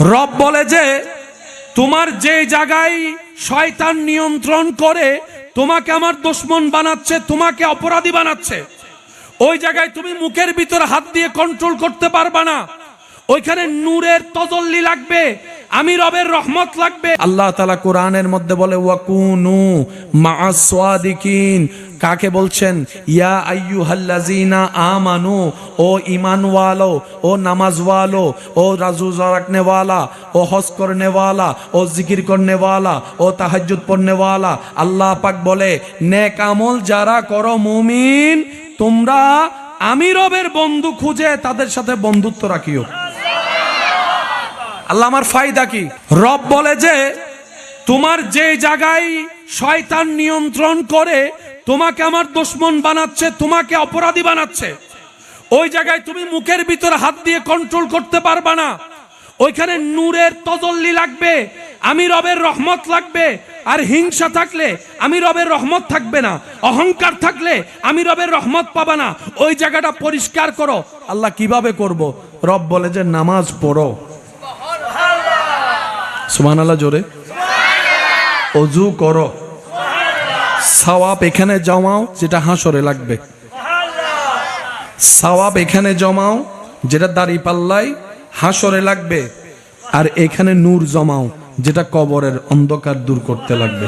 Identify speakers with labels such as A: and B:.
A: রব বলে যে তোমার যে জায়গায় শয়তান নিয়ন্ত্রণ করে তোমাকে আমার দুশমন বানাচ্ছে, তোমাকে অপরাধী বানাচ্ছে, ওই জায়গায় তুমি মুখের ভিতর হাত দিয়ে কন্ট্রোল করতে পারবা না। ওইখানে নূরের তজল্লি লাগবে, আমি রবের রহমত লাগবে। আল্লাহ তাআলা কোরআনের মধ্যে বলে ওয়াকুনু মাআস সাদিকিন। কাকে বলছেন? ইয়া আইয়ুহাল্লাযিনা আমানু, ও ঈমান ওয়ালো, ও নামাজ ওয়ালো, ও রোজা রাখনে ওয়ালা, ও হজ করনে ওয়ালা, ও জিকির করনে ওয়ালা, ও তাহাজ্জুদ পড়নে ওয়ালা। আল্লাহ পাক বলে নেক আমল যারা করো মুমিন, তোমরা আমি রবের বন্ধু খুঁজে তাদের সাথে বন্ধুত্ব রাখিও। আল্লাহ আমার ফায়দা কি? রব বলে যে তোমার যে জায়গায় শয়তান নিয়ন্ত্রণ করে তোমাকে আমার দুশমন বানাচ্ছে, তোমাকে অপরাধী বানাচ্ছে, ওই জায়গায় তুমি মুখের ভিতর হাত দিয়ে কন্ট্রোল করতে পারবা না। ওইখানে নূরের তজল্লি লাগবে, আমি রবের রহমত লাগবে। আর হিংসা থাকলে আমি রবের রহমত থাকবে না, অহংকার থাকলে আমি রবের রহমত পাবা না। ওই জায়গাটা পরিষ্কার করো। আল্লাহ কিভাবে করব? রব বলে যে নামাজ পড়ো। সুবহানাল্লাহ জোরে। ওযু করো, সওয়াব এখানে জমাও যেটা হাসরে লাগবে, সওয়াব এখানে জমাও যেটা দাঁড়িপাল্লায় হাসরে লাগবে, আর এখানে নূর জমাও যেটা কবরের অন্ধকার দূর করতে লাগবে।